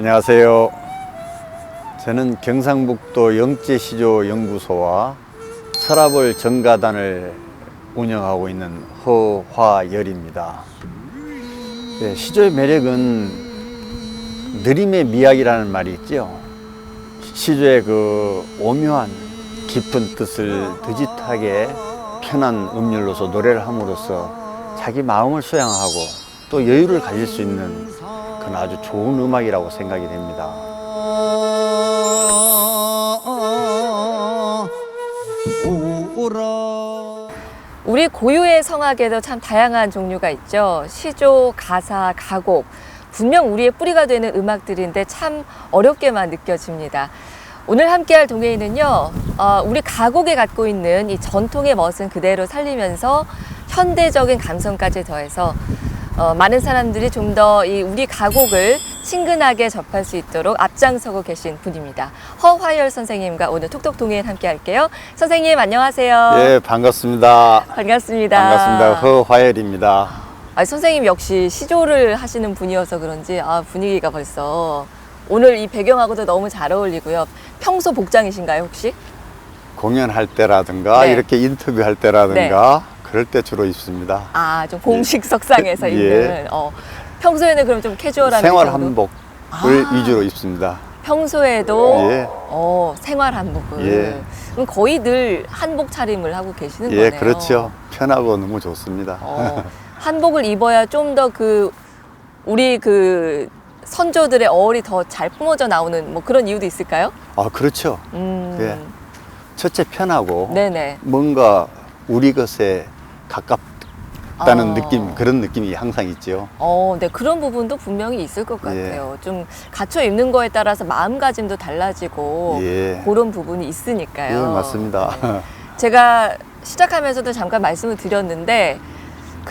안녕하세요. 저는 경상북도 영재시조연구소와 서라벌 정가단을 운영하고 있는 허화열입니다. 네, 시조의 매력은 느림의 미학이라는 말이 있죠. 시조의 그 오묘한 깊은 뜻을 드짓하게 편한 음률로서 노래를 함으로써 자기 마음을 수양하고 또 여유를 가질 수 있는 그건 아주 좋은 음악이라고 생각이 됩니다. 우리 고유의 성악에도 참 다양한 종류가 있죠. 시조, 가사, 가곡. 분명 우리의 뿌리가 되는 음악들인데 참 어렵게만 느껴집니다. 오늘 함께할 동해인은요, 우리 가곡에 갖고 있는 이 전통의 멋은 그대로 살리면서 현대적인 감성까지 더해서 많은 사람들이 좀 더 이 우리 가곡을 친근하게 접할 수 있도록 앞장서고 계신 분입니다. 허화열 선생님과 오늘 톡톡 동해인 함께 할게요. 선생님 안녕하세요. 예, 반갑습니다. 반갑습니다. 반갑습니다. 허화열입니다. 선생님 역시 시조를 하시는 분이어서 그런지 분위기가 벌써 오늘 이 배경하고도 너무 잘 어울리고요. 평소 복장이신가요 혹시? 공연할 때라든가 네. 이렇게 인터뷰할 때라든가 그럴 때 주로 입습니다. 좀 공식 석상에서 예. 입는. 평소에는 그럼 좀 캐주얼한 생활 정도? 한복을 위주로 입습니다. 평소에도 예. 생활 한복을. 예. 그럼 거의 늘 한복 차림을 하고 계시는 예, 거네요. 그렇죠. 편하고 너무 좋습니다. 한복을 입어야 좀 더 우리 선조들의 어울이 더 잘 뿜어져 나오는 뭐 그런 이유도 있을까요? 그렇죠. 예. 첫째 편하고 네네. 뭔가 우리 것에 가깝다는 느낌, 아. 그런 느낌이 항상 있죠. 네, 그런 부분도 분명히 있을 것 같아요. 좀 갖춰 입는 거에 따라서 마음가짐도 달라지고 예. 그런 부분이 있으니까요. 예, 맞습니다. 네. 제가 시작하면서도 잠깐 말씀을 드렸는데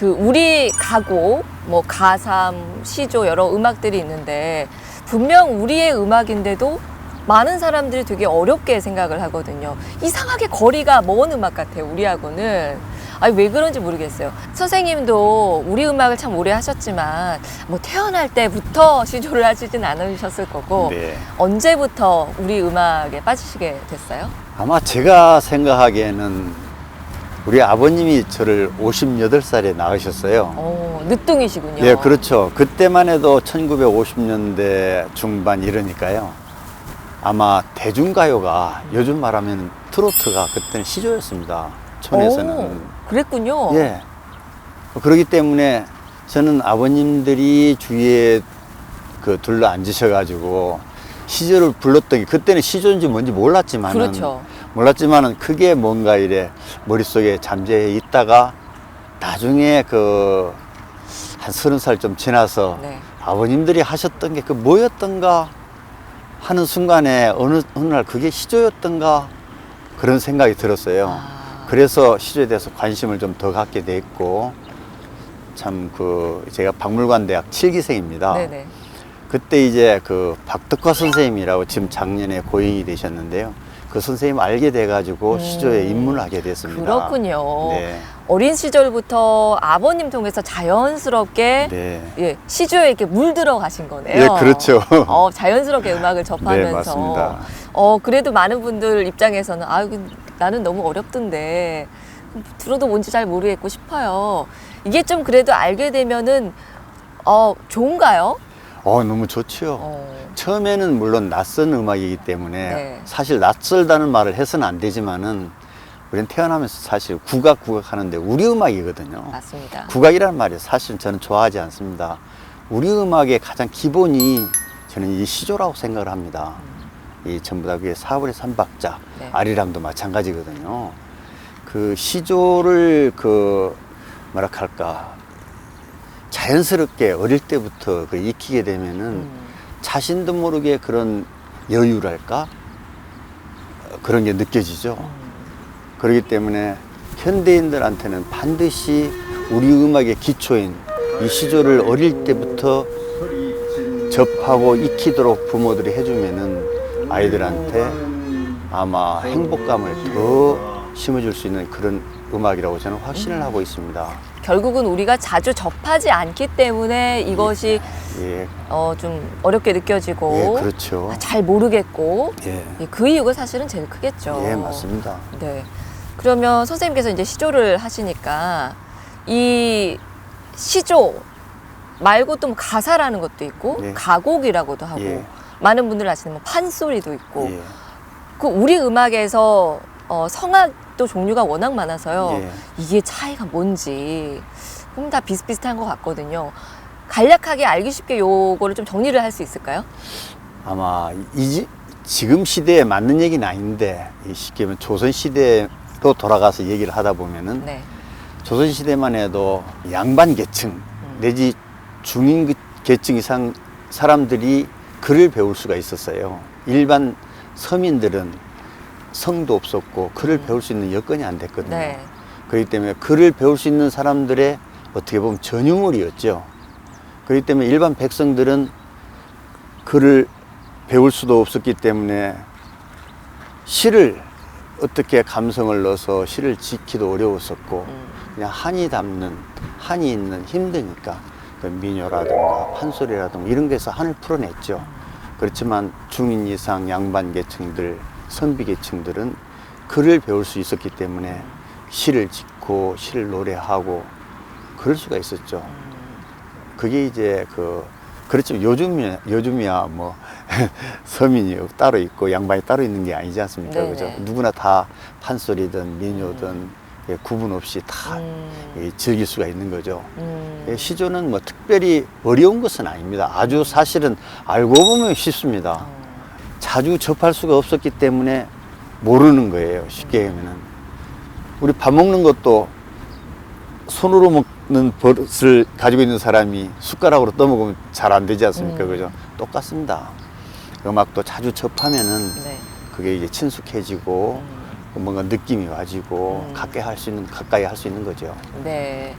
우리 가곡, 뭐 가삼, 시조 여러 음악들이 있는데 분명 우리의 음악인데도 많은 사람들이 되게 어렵게 생각을 하거든요. 이상하게 거리가 먼 음악 같아요, 우리하고는. 왜 그런지 모르겠어요. 선생님도 우리 음악을 참 오래 하셨지만 뭐 태어날 때부터 시조를 하시진 않으셨을 거고 네. 언제부터 우리 음악에 빠지시게 됐어요? 아마 제가 생각하기에는 우리 아버님이 저를 58살에 낳으셨어요. 늦둥이시군요. 예, 그렇죠. 그때만 해도 1950년대 중반 이러니까요. 아마 대중가요가 요즘 말하면 트로트가 그때는 시조였습니다. 촌에서는. 그랬군요. 예. 그렇기 때문에 저는 아버님들이 주위에 둘러 앉으셔가지고 시조를 불렀던 게 그때는 시조인지 뭔지 몰랐지만은. 그렇죠. 몰랐지만은 크게 뭔가 이래 머릿속에 잠재해 있다가 나중에 한 30살 좀 지나서 네. 아버님들이 하셨던 게 뭐였던가 하는 순간에 어느 날 그게 시조였던가 그런 생각이 들었어요. 그래서 시조에 대해서 관심을 좀 더 갖게 됐고 참 제가 박물관대학 7기생입니다. 네네. 그때 이제 박덕화 선생님이라고 지금 작년에 고인이 되셨는데요. 그 선생님 알게 돼가지고 시조에 입문을 하게 됐습니다. 그렇군요. 네. 어린 시절부터 아버님 통해서 자연스럽게 네. 시조에 이렇게 물들어 가신 거네요. 예, 그렇죠. 자연스럽게 음악을 접하면서. 네, 맞습니다. 그래도 많은 분들 입장에서는 나는 너무 어렵던데 들어도 뭔지 잘 모르겠고 싶어요. 이게 좀 그래도 알게 되면은 좋은가요? 너무 좋죠. 처음에는 물론 낯선 음악이기 때문에 네. 사실 낯설다는 말을 해서는 안 되지만은 우리는 태어나면서 사실 국악 하는데 우리 음악이거든요. 맞습니다. 국악이라는 말이 사실 저는 좋아하지 않습니다. 우리 음악의 가장 기본이 저는 이 시조라고 생각을 합니다. 이 전부 다 그게 4월의 3박자, 네. 아리랑도 마찬가지거든요. 시조를 자연스럽게 어릴 때부터 익히게 되면은 자신도 모르게 그런 여유랄까? 그런 게 느껴지죠. 그렇기 때문에 현대인들한테는 반드시 우리 음악의 기초인 이 시조를 어릴 때부터 접하고 익히도록 부모들이 해주면은 아이들한테 아마 행복감을 더 심어줄 수 있는 그런 음악이라고 저는 확신을 하고 있습니다. 결국은 우리가 자주 접하지 않기 때문에 이것이 예, 좀 어렵게 느껴지고 예, 그렇죠. 잘 모르겠고 예, 그 이유가 사실은 제일 크겠죠. 예, 맞습니다. 네. 그러면 선생님께서 이제 시조를 하시니까 이 시조 말고 또 뭐 가사라는 것도 있고 예. 가곡이라고도 하고 예. 많은 분들 아시는 뭐 판소리도 있고 예, 그 우리 음악에서 성악도 종류가 워낙 많아서요. 예. 이게 차이가 뭔지 다 비슷비슷한 것 같거든요. 간략하게 알기 쉽게 요거를 좀 정리를 할 수 있을까요? 아마 지금 시대에 맞는 얘기는 아닌데 쉽게 말하면 조선 시대로 돌아가서 얘기를 하다 보면은 네. 조선 시대만 해도 양반 계층 내지 중인 계층 이상 사람들이 글을 배울 수가 있었어요. 일반 서민들은 성도 없었고 글을 배울 수 있는 여건이 안 됐거든요. 네. 그렇기 때문에 글을 배울 수 있는 사람들의 어떻게 보면 전유물이었죠. 그렇기 때문에 일반 백성들은 글을 배울 수도 없었기 때문에 시를 어떻게 감성을 넣어서 시를 짓기도 어려웠었고 그냥 한이 있는 힘드니까 그 민요라든가 판소리라든가 이런 데서 한을 풀어냈죠. 그렇지만 중인 이상 양반 계층들, 선비 계층들은 글을 배울 수 있었기 때문에 시를 짓고 시를 노래하고 그럴 수가 있었죠. 그게 이제 그렇죠. 요즘이야 뭐 서민이 따로 있고 양반이 따로 있는 게 아니지 않습니까? 네네. 그죠? 누구나 다 판소리든 민요든 구분 없이 다 즐길 수가 있는 거죠. 시조는 뭐 특별히 어려운 것은 아닙니다. 아주 사실은 알고 보면 쉽습니다. 자주 접할 수가 없었기 때문에 모르는 거예요. 쉽게 하면은 우리 밥 먹는 것도 손으로 먹는 버릇을 가지고 있는 사람이 숟가락으로 떠먹으면 잘 안 되지 않습니까? 그죠? 똑같습니다. 음악도 자주 접하면은 네. 그게 이제 친숙해지고 뭔가 느낌이 와지고 가까이 할 수 있는 거죠. 네.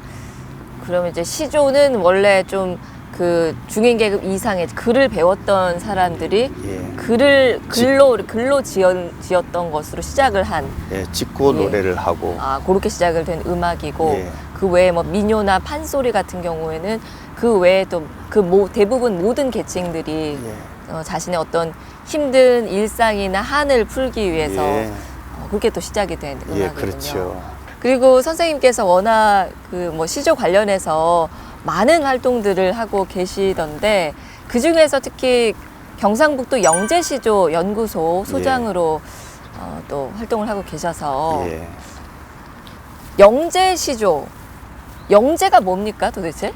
그러면 이제 시조는 원래 좀 그 중인 계급 이상의 글을 배웠던 사람들이 예. 글로 지었던 것으로 시작을 한 예, 짓고 예. 노래를 하고 그렇게 시작을 된 음악이고 예. 그 외에 뭐 민요나 판소리 같은 경우에는 그 외에 또 대부분 모든 계층들이 예. 자신의 어떤 힘든 일상이나 한을 풀기 위해서 예. 그렇게 또 시작이 된 음악이군요. 예, 그렇죠. 그리고 선생님께서 워낙 시조 관련해서 많은 활동들을 하고 계시던데 그 중에서 특히 경상북도 영재시조 연구소 소장으로 또 활동을 하고 계셔서 예. 영재시조 영재가 뭡니까 도대체?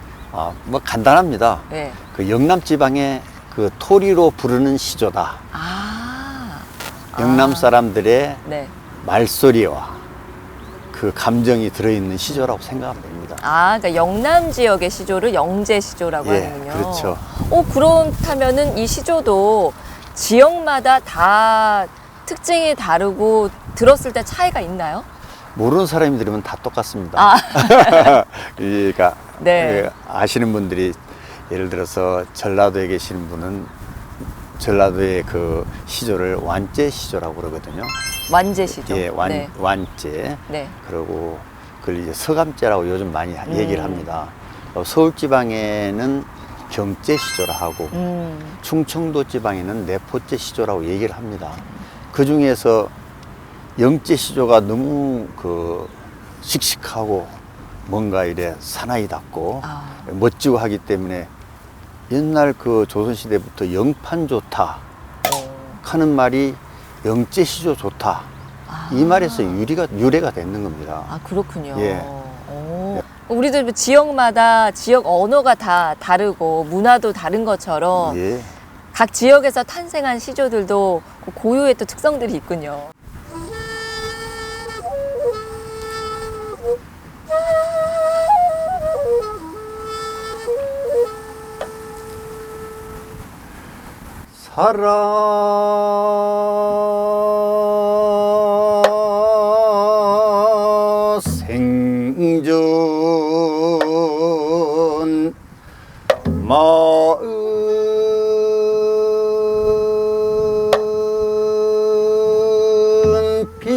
뭐 간단합니다. 네. 그 영남 지방의 그 토리로 부르는 시조다. 영남 사람들의 네. 말소리와 그 감정이 들어있는 시조라고 생각하면 됩니다. 그러니까 영남 지역의 시조를 영재시조라고 예, 하는군요. 그렇죠. 그렇다면은 이 시조도 지역마다 다 특징이 다르고 들었을 때 차이가 있나요? 모르는 사람이 들으면 다 똑같습니다. 그러니까 네. 아시는 분들이 예를 들어서 전라도에 계시는 분은 전라도의 그 시조를 완제 시조라고 그러거든요. 완제시조. 예, 네. 완제. 네. 그리고 그걸 이제 서감제라고 요즘 많이 얘기를 합니다. 서울 지방에는 경제 시조라 하고 충청도 지방에는 내포제 시조라고 얘기를 합니다. 그 중에서 영제 시조가 너무 씩씩하고 뭔가 이래 사나이답고 멋지고 하기 때문에 옛날 그 조선시대부터 영판 좋다 하는 말이 영제 시조 좋다. 이 말에서 유래가 되는 겁니다. 그렇군요. 예. 우리도 지역마다 지역 언어가 다 다르고 문화도 다른 것처럼 예. 각 지역에서 탄생한 시조들도 고유의 또 특성들이 있군요. 생전 마은 빛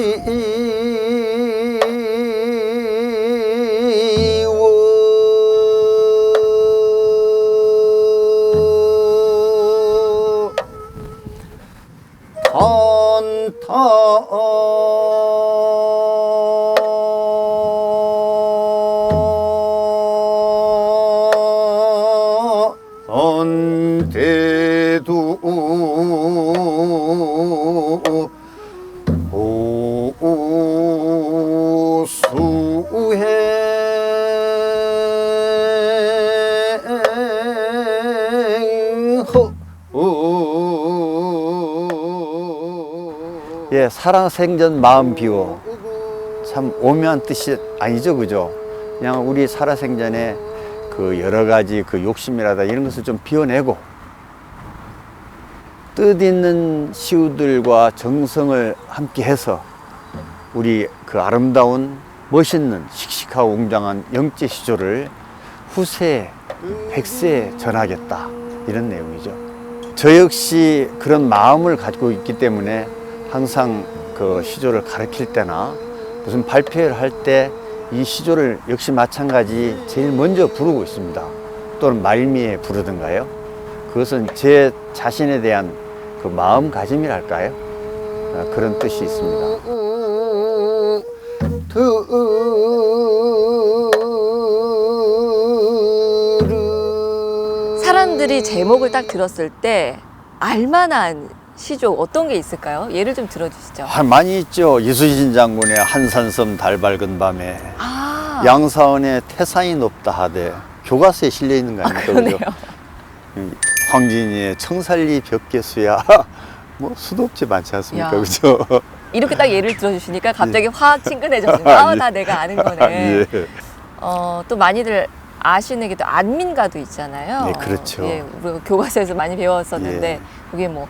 언제도 예, 살아생전 마음 비워. 참 오묘한 뜻이 아니죠, 그죠? 그냥 우리 살아생전에 그 여러 가지 그 욕심이라다 이런 것을 좀 비워내고 뜻있는 시우들과 정성을 함께 해서 우리 그 아름다운 멋있는 씩씩하고 웅장한 영재 시조를 후세에 백세에 전하겠다 이런 내용이죠. 저 역시 그런 마음을 가지고 있기 때문에 항상 그 시조를 가르칠 때나 무슨 발표를 할 때 이 시조를 역시 마찬가지 제일 먼저 부르고 있습니다. 또는 말미에 부르든가요. 그것은 제 자신에 대한 그 마음가짐이랄까요? 그런 뜻이 있습니다. 사람들이 제목을 딱 들었을 때 알만한 시조 어떤 게 있을까요? 예를 좀 들어주시죠. 많이 있죠. 이수진 장군의 한산섬 달 밝은 밤에, 아, 양사원의 태산이 높다 하되 교과서에 실려 있는 거 아닙니까? 그러네요. 그죠? 황진이의 청살리 벽계수야. 뭐 수도 없지 많지 않습니까? 야. 그죠? 이렇게 딱 예를 들어주시니까 갑자기 확 친근해졌습니다. 아, 예. 다 내가 아는 거네. 예. 또 많이들 아시는 게 또 안민가도 있잖아요. 네, 그렇죠. 예, 우리가 교과서에서 많이 배웠었는데 예. 그게 뭐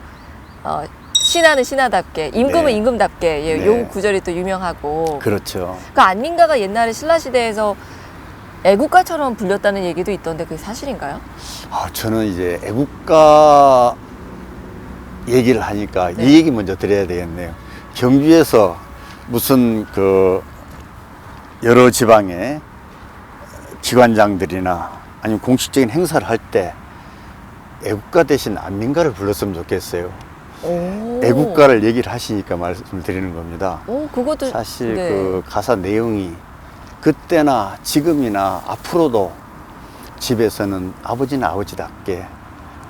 신하는 신하답게, 임금은 네. 임금답게, 예, 네. 요 구절이 또 유명하고. 그렇죠. 그 안민가가 옛날에 신라 시대에서 애국가처럼 불렸다는 얘기도 있던데 그게 사실인가요? 저는 이제 애국가 얘기를 하니까 네. 이 얘기 먼저 드려야 되겠네요. 경주에서 무슨 그 여러 지방의 기관장들이나 아니면 공식적인 행사를 할 때 애국가 대신 안민가를 불렀으면 좋겠어요. 오. 애국가를 얘기를 하시니까 말씀을 드리는 겁니다. 오, 그것도 사실 네. 그 가사 내용이 그때나 지금이나 앞으로도 집에서는 아버지는 아버지답게,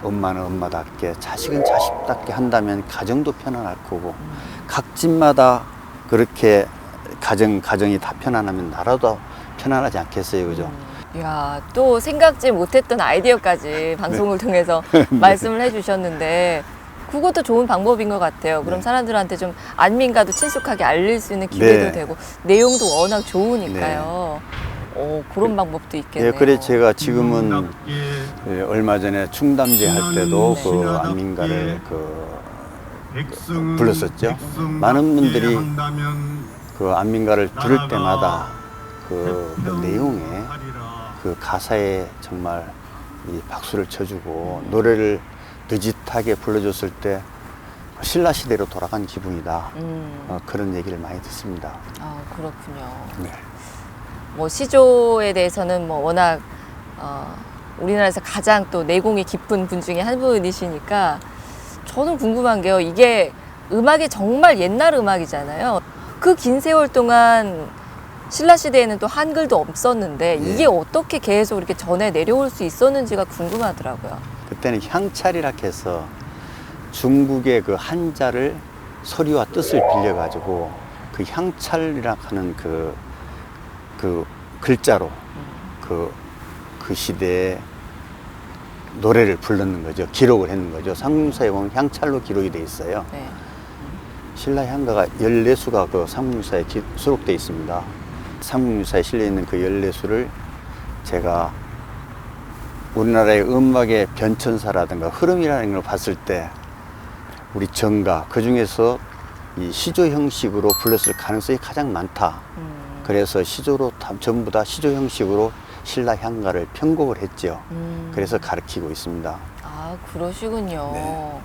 엄마는 엄마답게, 자식은 자식답게 한다면 가정도 편안할 거고, 각 집마다 그렇게 가정이 다 편안하면 나라도 편안하지 않겠어요, 그죠? 이야, 또 생각지 못했던 아이디어까지 방송을 통해서 말씀을 해주셨는데 그것도 좋은 방법인 것 같아요. 그럼 네. 사람들한테 좀 안민가도 친숙하게 알릴 수 있는 기회도 네. 되고 내용도 워낙 좋으니까요. 그런 방법도 있겠네요. 예, 그래 제가 지금은 얼마 전에 충담제 할 때도 그 안민가를 불렀었죠. 많은 분들이 그 안민가를 들을 때마다 그 내용에 그 가사에 정말 이 박수를 쳐주고 노래를 느릿하게 불러줬을 때 신라 시대로 돌아간 기분이다. 그런 얘기를 많이 듣습니다. 아, 그렇군요. 네. 뭐 시조에 대해서는 뭐 워낙 우리나라에서 가장 또 내공이 깊은 분 중에 한 분이시니까 저는 궁금한 게요. 이게 음악이 정말 옛날 음악이잖아요. 그 긴 세월 동안 신라 시대에는 또 한글도 없었는데 예. 이게 어떻게 계속 이렇게 전해 내려올 수 있었는지가 궁금하더라고요. 그때는 향찰이라 해서 중국의 그 한자를 소리와 뜻을 빌려가지고 그 향찰이라 하는 그 글자로 그 시대에 노래를 불렀는 거죠. 기록을 했는 거죠. 상문사에 보면 향찰로 기록이 돼 있어요. 네. 신라 향가가 14수가 그 상문사에 수록돼 있습니다. 상문사에 실려 있는 그 14수를 제가 우리나라의 음악의 변천사라든가 흐름이라는 걸 봤을 때 우리 정가 그 중에서 이 시조 형식으로 불렀을 가능성이 가장 많다. 그래서 시조로 전부 다 시조 형식으로 신라 향가를 편곡을 했죠. 그래서 가르치고 있습니다. 아, 그러시군요. 네.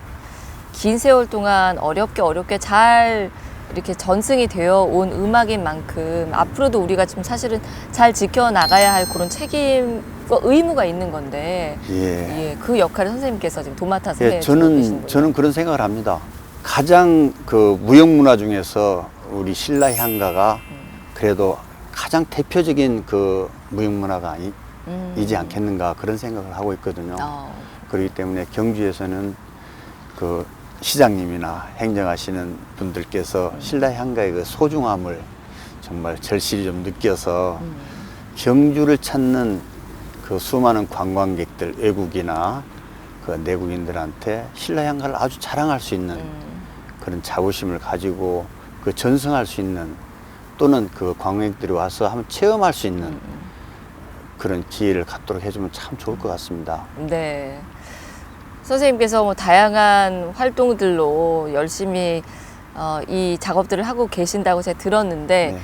긴 세월 동안 어렵게 잘 이렇게 전승이 되어 온 음악인 만큼 앞으로도 우리가 지금 사실은 잘 지켜나가야 할 그런 책임과 의무가 있는 건데 예. 그 역할을 선생님께서 지금 도맡아서 예, 해주고 계신 거예요. 저는 그런 생각을 합니다. 가장 그 무형문화 중에서 우리 신라향가가 그래도 가장 대표적인 그 무형문화가 이지 않겠는가 그런 생각을 하고 있거든요. 그렇기 때문에 경주에서는 그 시장님이나 행정하시는 분들께서 신라향가의 그 소중함을 정말 절실히 좀 느껴서 경주를 찾는 그 수많은 관광객들, 외국이나 그 내국인들한테 신라향가를 아주 자랑할 수 있는 그런 자부심을 가지고 그 전승할 수 있는 또는 그 관광객들이 와서 한번 체험할 수 있는 그런 기회를 갖도록 해주면 참 좋을 것 같습니다. 네. 선생님께서 뭐 다양한 활동들로 열심히 이 작업들을 하고 계신다고 제가 들었는데 네.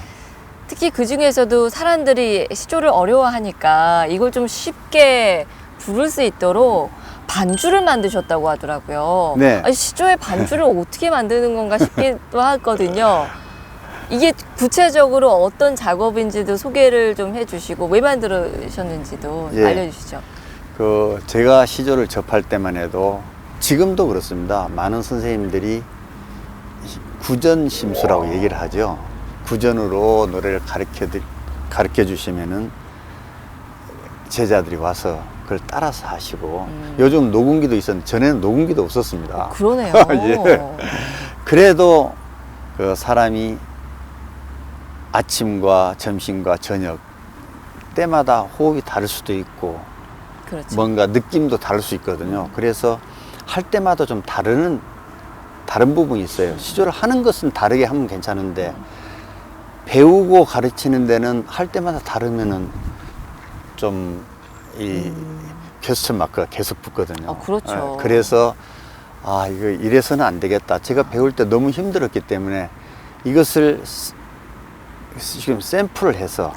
특히 그 중에서도 사람들이 시조를 어려워하니까 이걸 좀 쉽게 부를 수 있도록 반주를 만드셨다고 하더라고요. 네. 아니, 시조의 반주를 어떻게 만드는 건가 싶기도 하거든요. 이게 구체적으로 어떤 작업인지도 소개를 좀 해주시고 왜 만들으셨는지도 예. 알려주시죠. 그 제가 시조를 접할 때만 해도 지금도 그렇습니다. 많은 선생님들이 구전심수라고 얘기를 하죠. 구전으로 노래를 가르쳐 주시면은 제자들이 와서 그걸 따라서 하시고 요즘 녹음기도 있었는데 전에는 녹음기도 없었습니다. 그러네요. 예. 그래도 그 사람이 아침과 점심과 저녁 때마다 호흡이 다를 수도 있고 그렇죠. 뭔가 느낌도 다를 수 있거든요. 그래서 할 때마다 좀 다른 부분이 있어요. 시조를 하는 것은 다르게 하면 괜찮은데 배우고 가르치는 데는 할 때마다 다르면은 좀 이 퀘스천 마크가 계속 붙거든요. 그렇죠. 그래서 아 이거 이래서는 안 되겠다. 제가 배울 때 너무 힘들었기 때문에 이것을 지금 샘플을 해서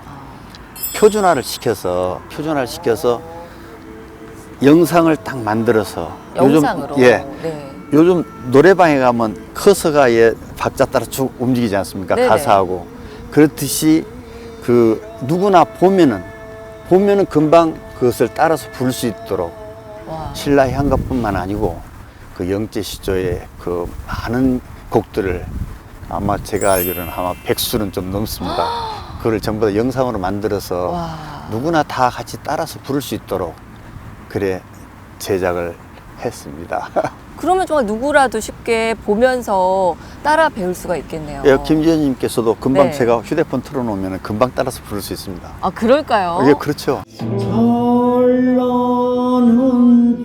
표준화를 시켜서 영상을 딱 만들어서 영상으로. 요즘 예. 네. 요즘 노래방에 가면 커서가 박자 따라 쭉 움직이지 않습니까? 네네. 가사하고 그렇듯이 그 누구나 보면은 금방 그것을 따라서 부를 수 있도록 와. 신라향가뿐만 아니고 그 영재시조의 그 많은 곡들을 아마 제가 알기로는 아마 100수는 좀 넘습니다. 그걸 전부 다 영상으로 만들어서 와. 누구나 다 같이 따라서 부를 수 있도록 그래 제작을 했습니다. 그러면 정말 누구라도 쉽게 보면서 따라 배울 수가 있겠네요. 예, 김지현님께서도 금방 네. 제가 휴대폰 틀어놓으면 금방 따라서 부를 수 있습니다. 아, 그럴까요? 예, 그렇죠. 찬란한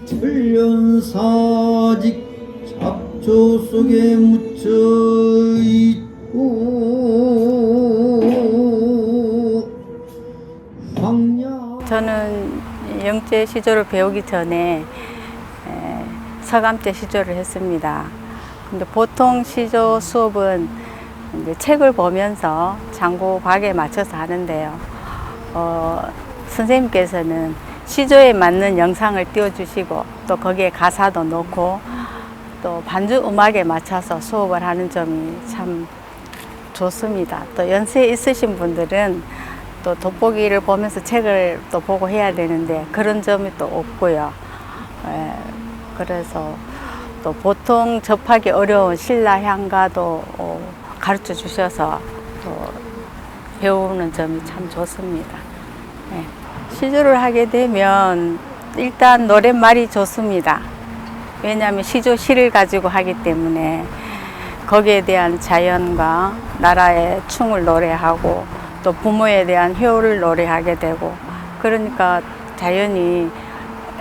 천년사직 잡초 속에 묻혀 있고 황야 저는 영재 시조를 배우기 전에 서감제 시조를 했습니다. 근데 보통 시조 수업은 이제 책을 보면서 장구 박에 맞춰서 하는데요. 선생님께서는 시조에 맞는 영상을 띄워주시고 또 거기에 가사도 넣고 또 반주 음악에 맞춰서 수업을 하는 점이 참 좋습니다. 또 연세 있으신 분들은 또 돋보기를 보면서 책을 또 보고 해야 되는데 그런 점이 또 없고요. 그래서 또 보통 접하기 어려운 신라향가도 가르쳐 주셔서 또 배우는 점이 참 좋습니다. 시조를 하게 되면 일단 노랫말이 좋습니다. 왜냐하면 시조 시를 가지고 하기 때문에 거기에 대한 자연과 나라의 충을 노래하고 또 부모에 대한 효를 노래하게 되고 그러니까 자연히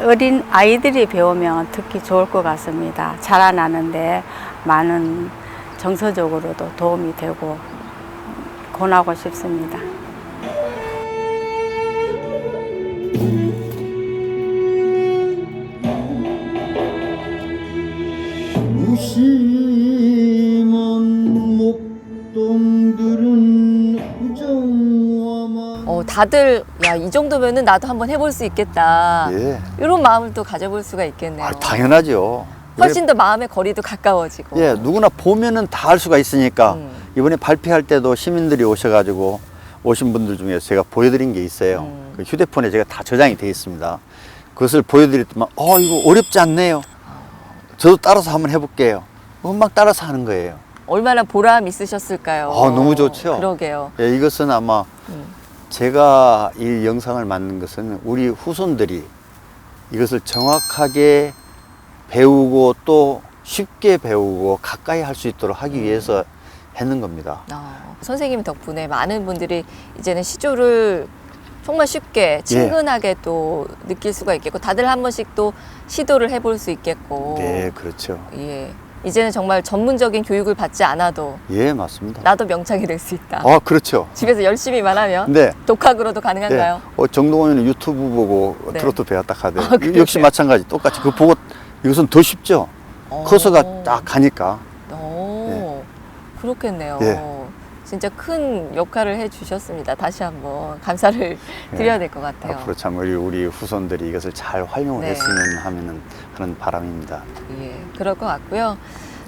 어린 아이들이 배우면 특히 좋을 것 같습니다. 자라나는데 많은 정서적으로도 도움이 되고 권하고 싶습니다. 무심한 목동들은 우정화만 다들 야, 이 정도면은 나도 한번 해볼 수 있겠다. 예. 이런 마음을 또 가져볼 수가 있겠네요. 아, 당연하죠. 훨씬 더 마음의 거리도 가까워지고. 예, 누구나 보면은 다 할 수가 있으니까 이번에 발표할 때도 시민들이 오셔가지고 오신 분들 중에 제가 보여드린 게 있어요. 그 휴대폰에 제가 다 저장이 되어 있습니다. 그것을 보여드릴 때만 이거 어렵지 않네요. 저도 따라서 한번 해볼게요. 음악 따라서 하는 거예요. 얼마나 보람 있으셨을까요? 너무 좋죠. 그러게요. 예, 이것은 아마 음. 제가 이 영상을 만든 것은 우리 후손들이 이것을 정확하게 배우고 또 쉽게 배우고 가까이 할 수 있도록 하기 위해서 했는 겁니다. 선생님 덕분에 많은 분들이 이제는 시조를 정말 쉽게 친근하게 또 느낄 수가 있겠고 다들 한 번씩 또 시도를 해볼 수 있겠고 네, 그렇죠. 예. 이제는 정말 전문적인 교육을 받지 않아도 예, 맞습니다. 나도 명창이 될 수 있다. 그렇죠. 집에서 열심히만 하면 네. 독학으로도 가능한가요? 정동원은 유튜브 보고 네. 트로트 배웠다 하대. 그러세요? 역시 마찬가지. 똑같이 그 보고 이것은 더 쉽죠. 커서가 딱 가니까. 그렇겠네요. 예. 진짜 큰 역할을 해주셨습니다. 다시 한번 감사를 드려야 될 것 같아요. 앞으로 참 우리 후손들이 이것을 잘 활용을 네. 했으면 하는 그런 바람입니다. 예, 그럴 것 같고요.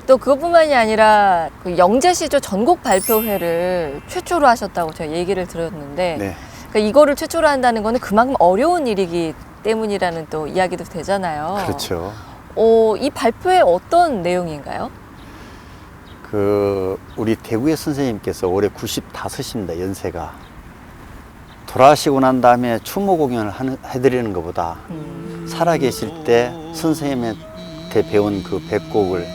또 그것뿐만이 아니라 그 영재시조 전곡 발표회를 최초로 하셨다고 제가 얘기를 들었는데 네. 그러니까 이거를 최초로 한다는 거는 그만큼 어려운 일이기 때문이라는 또 이야기도 되잖아요. 그렇죠. 이 발표회 어떤 내용인가요? 우리 대구의 선생님께서 올해 95입니다, 연세가. 돌아가시고 난 다음에 추모 공연을 해드리는 것보다 살아계실 때 선생님한테 배운 그 백곡을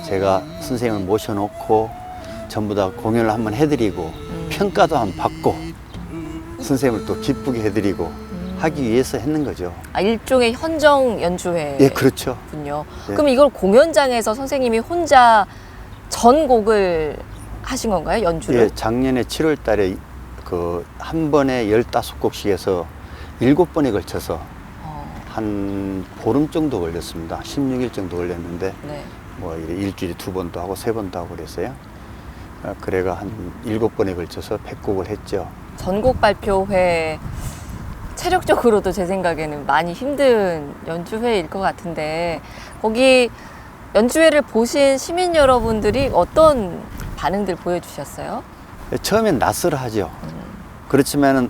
제가 선생님을 모셔놓고 전부 다 공연을 한번 해드리고 평가도 한번 받고 선생님을 또 기쁘게 해드리고 하기 위해서 했는 거죠. 일종의 현정 연주회. 예, 그렇죠. 군요. 예. 그럼 이걸 공연장에서 선생님이 혼자 전곡을 하신 건가요? 연주를? 예, 작년에 7월 달에 한 번에 15곡씩 해서 7번에 걸쳐서 한 보름 정도 걸렸습니다. 16일 정도 걸렸는데 네. 뭐 일주일에 2번도 하고 3번도 하고 그랬어요. 그래가 한 7번에 걸쳐서 100곡을 했죠. 전곡 발표회 체력적으로도 제 생각에는 많이 힘든 연주회일 것 같은데 거기 연주회를 보신 시민 여러분들이 어떤 반응들 보여주셨어요? 처음엔 낯설어하죠. 그렇지만은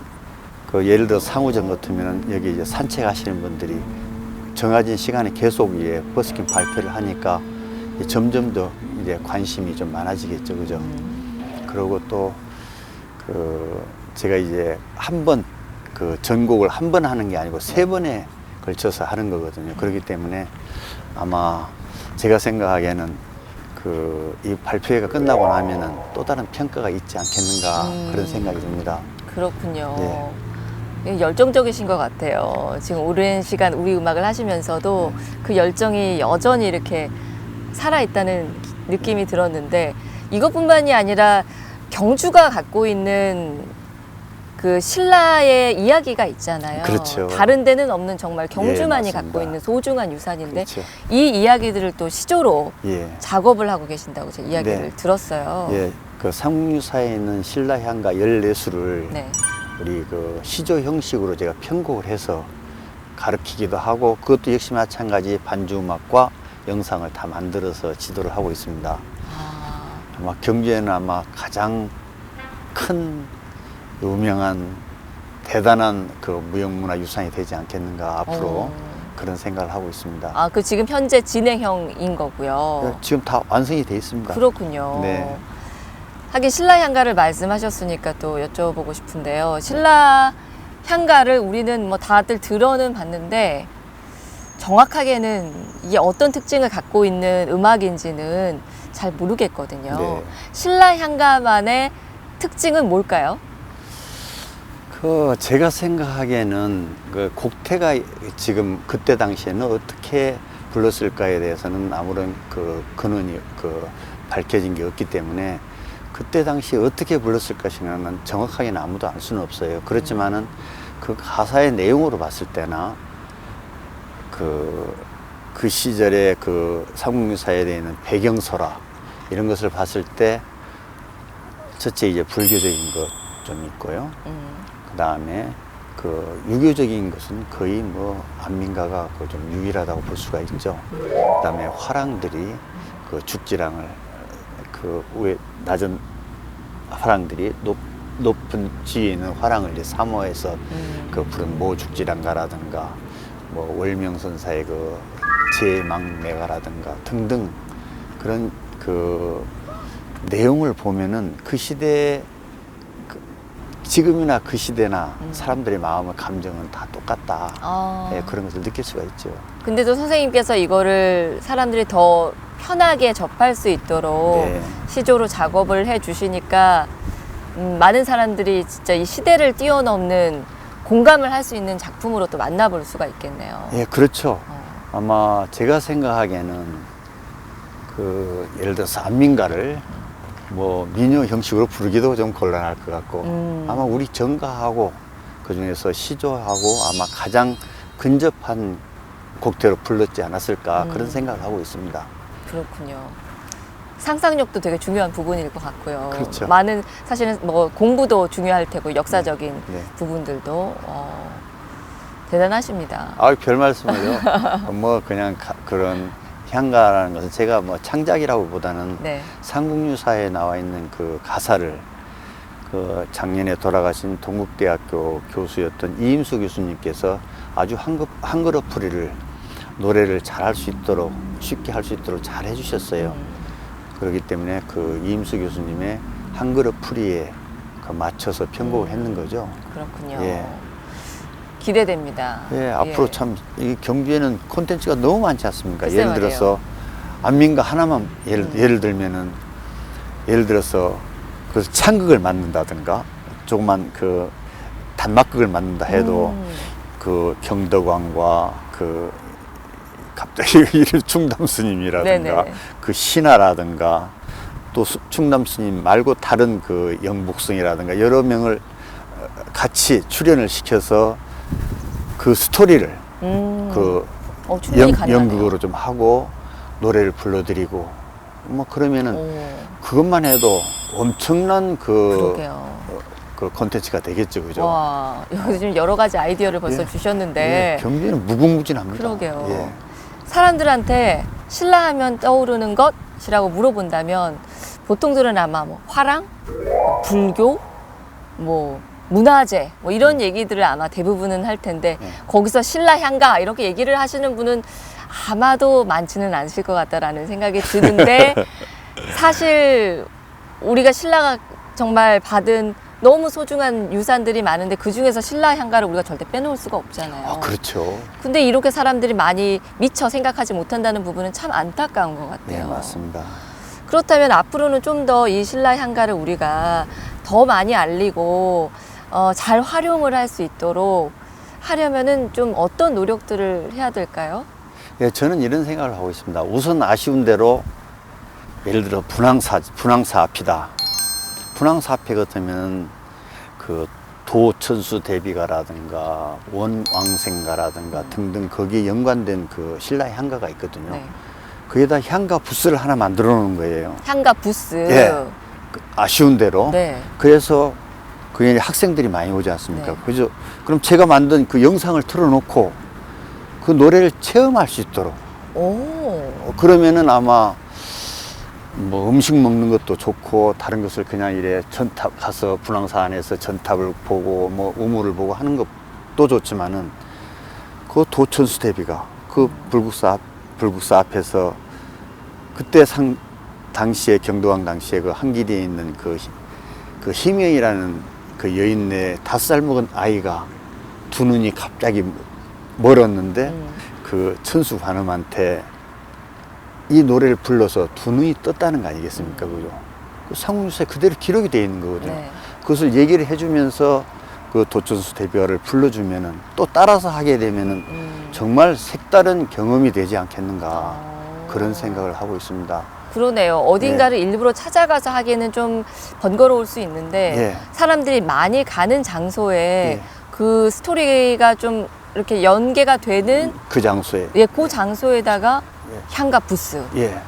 예를 들어 상호점 같으면 여기 이제 산책하시는 분들이 정해진 시간에 계속 버스킹 발표를 하니까 점점 더 이제 관심이 좀 많아지겠죠, 그죠? 그리고 또 제가 이제 한 번 전곡을 한 번 하는 게 아니고 3번에 걸쳐서 하는 거거든요. 그렇기 때문에 아마 제가 생각하기에는 이 발표회가 끝나고 나면은 또 다른 평가가 있지 않겠는가 그런 생각이 듭니다. 그렇군요. 열정적이신 것 같아요. 지금 오랜 시간 우리 음악을 하시면서도 그 열정이 여전히 이렇게 살아있다는 느낌이 들었는데 이것뿐만이 아니라 경주가 갖고 있는 그 신라의 이야기가 있잖아요. 그렇죠. 다른 데는 없는 정말 경주만이 예, 갖고 있는 소중한 유산인데 그렇죠. 이 이야기들을 또 시조로 예. 작업을 하고 계신다고 제가 이야기를 네. 들었어요. 예, 삼국유사에 있는 신라향가 14수를 네. 우리 시조 형식으로 제가 편곡을 해서 가르치기도 하고 그것도 역시 마찬가지 반주음악과 영상을 다 만들어서 지도를 하고 있습니다. 아마 경주에는 아마 가장 큰 유명한 대단한 무형문화 유산이 되지 않겠는가 앞으로 그런 생각을 하고 있습니다. 그 지금 현재 진행형인 거고요. 지금 다 완성이 돼 있습니다. 그렇군요. 네. 하긴 신라향가를 말씀하셨으니까 또 여쭤보고 싶은데요. 신라향가를 우리는 뭐 다들 들어는 봤는데 정확하게는 이게 어떤 특징을 갖고 있는 음악인지는 잘 모르겠거든요. 네. 신라향가만의 특징은 뭘까요? 제가 생각하기에는 곡태가 지금 그때 당시에는 어떻게 불렀을까에 대해서는 아무런 근원이 밝혀진 게 없기 때문에 그때 당시에 어떻게 불렀을 것이냐는 정확하게는 아무도 알 수는 없어요. 그렇지만은 그 가사의 내용으로 봤을 때나 그 시절의 삼국유사에 대한 배경설화 이런 것을 봤을 때 첫째 이제 불교적인 것 좀 있고요. 그 다음에 유교적인 것은 거의 안민가가 좀 유일하다고 볼 수가 있죠. 그 다음에 화랑들이 죽지랑을 위에 낮은 화랑들이 높은 지위에 있는 화랑을 이제 사모해서 부른 모죽지랑가라든가 월명선사의 제망매가라든가 등등 그런 그 내용을 보면은 그 시대에 지금이나 그 시대나 사람들의 마음의 감정은 다 똑같다. 예, 그런 것을 느낄 수가 있죠. 근데도 선생님께서 이거를 사람들이 더 편하게 접할 수 있도록 네. 시조로 작업을 해 주시니까 많은 사람들이 진짜 이 시대를 뛰어넘는 공감을 할 수 있는 작품으로 또 만나볼 수가 있겠네요. 예, 그렇죠. 아마 제가 생각하기에는 그 예를 들어서 안민가를 뭐 민요 형식으로 부르기도 좀 곤란할 것 같고 아마 우리 정가하고 그 중에서 시조하고 아마 가장 근접한 곡태로 불렀지 않았을까 그런 생각을 하고 있습니다. 그렇군요. 상상력도 되게 중요한 부분일 것 같고요. 그렇죠. 많은 사실은 뭐 공부도 중요할 테고 역사적인 네. 부분들도 대단하십니다. 아, 별 말씀을요. 뭐 그냥 그런 향가라는 것은 제가 뭐 창작이라고 보다는 네. 삼국유사에 나와 있는 그 가사를 그 작년에 돌아가신 동국대학교 교수였던 이임수 교수님께서 아주 한 그릇 풀이를 노래를 잘 할 수 있도록 쉽게 할 수 있도록 잘 해주셨어요. 그렇기 때문에 그 이임수 교수님의 한 그릇 풀이에 그 맞춰서 편곡을 했는 거죠. 그렇군요. 예. 기대됩니다. 예, 앞으로 참 이 경주에는 콘텐츠가 너무 많지 않습니까? 글쎄 예를 말이에요. 들어서 안민가 하나만 예를 들면은 예를 들어서 그 창극을 만든다든가 조그만 그 단막극을 만든다 해도 그 경덕왕과 그 갑자기 이름 충담 스님이라든가 네네. 그 신하라든가 또 충담 스님 말고 다른 그 영복성이라든가 여러 명을 같이 출연을 시켜서 그 스토리를 그 충분히 가능하네요. 연극으로 좀 하고 노래를 불러드리고 뭐 그러면은 오, 그것만 해도 엄청난 그러게요. 그 콘텐츠가 되겠죠, 그죠? 와, 여기서 지금 여러 가지 아이디어를 벌써 예. 주셨는데 예, 경주에는 무궁무진합니다. 그러게요. 예. 사람들한테 신라하면 떠오르는 것이라고 물어본다면 보통들은 아마 뭐 화랑, 뭐 불교, 뭐 문화재 뭐 이런 얘기들을 아마 대부분은 할 텐데 네. 거기서 신라 향가 이렇게 얘기를 하시는 분은 아마도 많지는 않으실 것 같다라는 생각이 드는데 사실 우리가 신라가 정말 받은 너무 소중한 유산들이 많은데 그 중에서 신라 향가를 우리가 절대 빼놓을 수가 없잖아요. 아, 그렇죠. 근데 이렇게 사람들이 많이 미처 생각하지 못한다는 부분은 참 안타까운 것 같아요. 네, 맞습니다. 그렇다면 앞으로는 좀 더 이 신라 향가를 우리가 더 많이 알리고 잘 활용을 할 수 있도록 하려면은 좀 어떤 노력들을 해야 될까요? 예, 저는 이런 생각을 하고 있습니다. 우선 아쉬운 대로 예를 들어 분황사 앞이다. 분황사 앞에 같으면 그 도천수 대비가라든가 원왕생가라든가 등등 거기에 연관된 그 신라 향가가 있거든요. 네. 거기에다 향가 부스를 하나 만들어 놓은 거예요. 향가 부스. 예. 아쉬운 대로. 네. 그래서 그게 학생들이 많이 오지 않습니까? 네. 그죠? 그럼 제가 만든 그 영상을 틀어놓고 그 노래를 체험할 수 있도록. 오. 그러면은 아마 뭐 음식 먹는 것도 좋고 다른 것을 그냥 이래 전탑 가서 분황사 안에서 전탑을 보고 뭐 우물을 보고 하는 것도 좋지만은 그 도천수 대비가 그 불국사 앞에서 그때 당시에 경도왕 당시에 그 한길이에 있는 그 희명이라는 그 여인네 5살 먹은 아이가 두 눈이 갑자기 멀었는데 그 천수 관음한테 이 노래를 불러서 두 눈이 떴다는 거 아니겠습니까? 그죠? 그 삼국유사에 그대로 기록이 되어 있는 거거든요. 네. 그것을 얘기를 해주면서 그 도천수 대비가를 불러주면은 또 따라서 하게 되면은 정말 색다른 경험이 되지 않겠는가 그런 생각을 하고 있습니다. 그러네요. 어딘가를 일부러 찾아가서 하기에는 좀 번거로울 수 있는데 예. 사람들이 많이 가는 장소에 예. 그 스토리가 좀 이렇게 연계가 되는 그 장소에. 예, 그 장소에다가 예. 향가 부스. 예.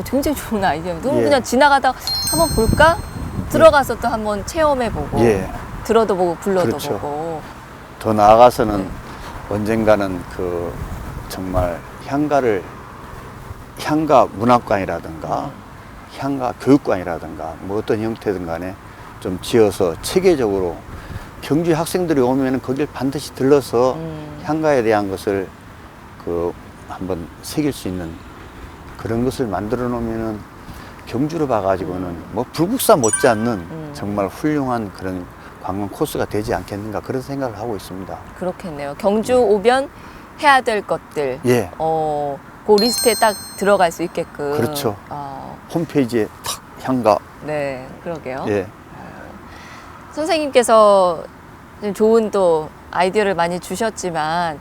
굉장히 좋은 아이디어예요. 너무 예. 그냥 지나가다 한번 볼까? 들어가서 또 한번 체험해보고 예. 들어도 보고 불러도 그렇죠. 보고. 더 나아가서는 언젠가는 그 정말 향가 문학관이라든가 향가 교육관이라든가 뭐 어떤 형태든 간에 좀 지어서 체계적으로 경주 학생들이 오면은 거길 반드시 들러서 향가에 대한 것을 그 한번 새길 수 있는 그런 것을 만들어 놓으면은 경주를 봐가지고는 뭐 불국사 못지않는 정말 훌륭한 그런 관광 코스가 되지 않겠는가 그런 생각을 하고 있습니다. 그렇겠네요. 경주 오면 해야 될 것들. 예. 그 리스트에 딱 들어갈 수 있게끔. 그렇죠. 홈페이지에 탁 향가. 네, 그러게요. 예. 선생님께서 좋은 또 아이디어를 많이 주셨지만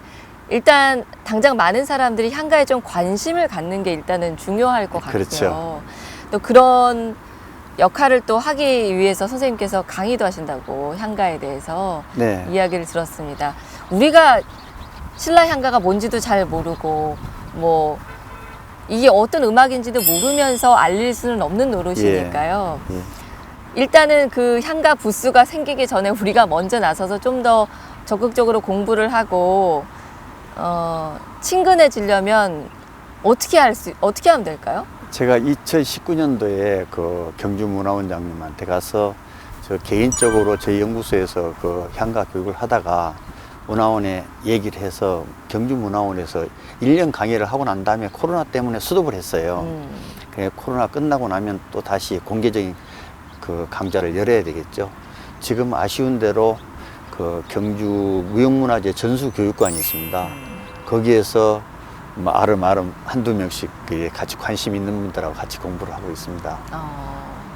일단 당장 많은 사람들이 향가에 좀 관심을 갖는 게 일단은 중요할 것 같아요. 그렇죠. 또 그런 역할을 또 하기 위해서 선생님께서 강의도 하신다고 향가에 대해서 네. 이야기를 들었습니다. 우리가 신라 향가가 뭔지도 잘 모르고 뭐 이게 어떤 음악인지도 모르면서 알릴 수는 없는 노릇이니까요. 예. 일단은 그 향가 부스가 생기기 전에 우리가 먼저 나서서 좀 더 적극적으로 공부를 하고 친근해지려면 어떻게 하면 될까요? 제가 2019년도에 그 경주문화원장님한테 가서 저 개인적으로 저희 연구소에서 그 향가 교육을 하다가 문화원에 얘기를 해서 경주문화원에서 1년 강의를 하고 난 다음에 코로나 때문에 스톱을 했어요. 그래 코로나 끝나고 나면 또 다시 공개적인 그 강좌를 열어야 되겠죠. 지금 아쉬운 대로 그 경주 무형문화재 전수교육관이 있습니다. 거기에서 뭐 아름아름 한두 명씩 같이 관심 있는 분들하고 같이 공부를 하고 있습니다.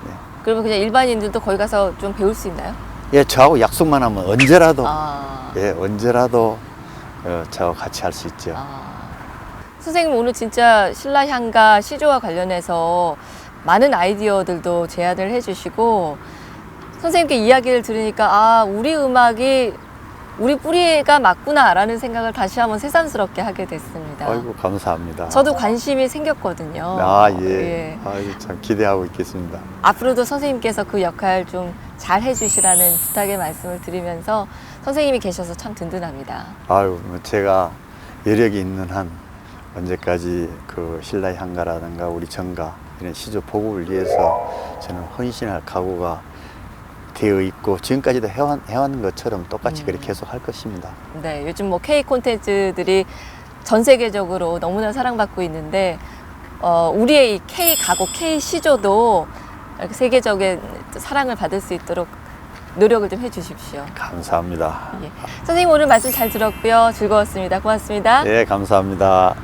네. 그러면 그냥 일반인들도 거기 가서 좀 배울 수 있나요? 예, 저하고 약속만 하면 언제라도 아. 예, 언제라도 저하고 같이 할 수 있죠. 선생님 오늘 진짜 신라 향가 시조와 관련해서 많은 아이디어들도 제안을 해주시고 선생님께 이야기를 들으니까 우리 음악이 우리 뿌리가 맞구나라는 생각을 다시 한번 새삼스럽게 하게 됐습니다. 아이고 감사합니다. 저도 관심이 생겼거든요. 예. 아이고 참 기대하고 있겠습니다. 앞으로도 선생님께서 그 역할 좀 잘 해주시라는 부탁의 말씀을 드리면서 선생님이 계셔서 참 든든합니다. 아유, 뭐 제가 여력이 있는 한 언제까지 그 신라 향가라든가 우리 정가 이런 시조 보급을 위해서 저는 헌신할 각오가 되어 있고 지금까지도 해왔는 것처럼 똑같이 그렇게 계속 할 것입니다. 네, 요즘 뭐 K 콘텐츠들이 전 세계적으로 너무나 사랑받고 있는데 우리의 이 K 가곡, K 시조도 이렇게 세계적인 사랑을 받을 수 있도록 노력을 좀 해주십시오. 감사합니다. 예. 선생님 오늘 말씀 잘 들었고요. 즐거웠습니다. 고맙습니다. 네, 감사합니다.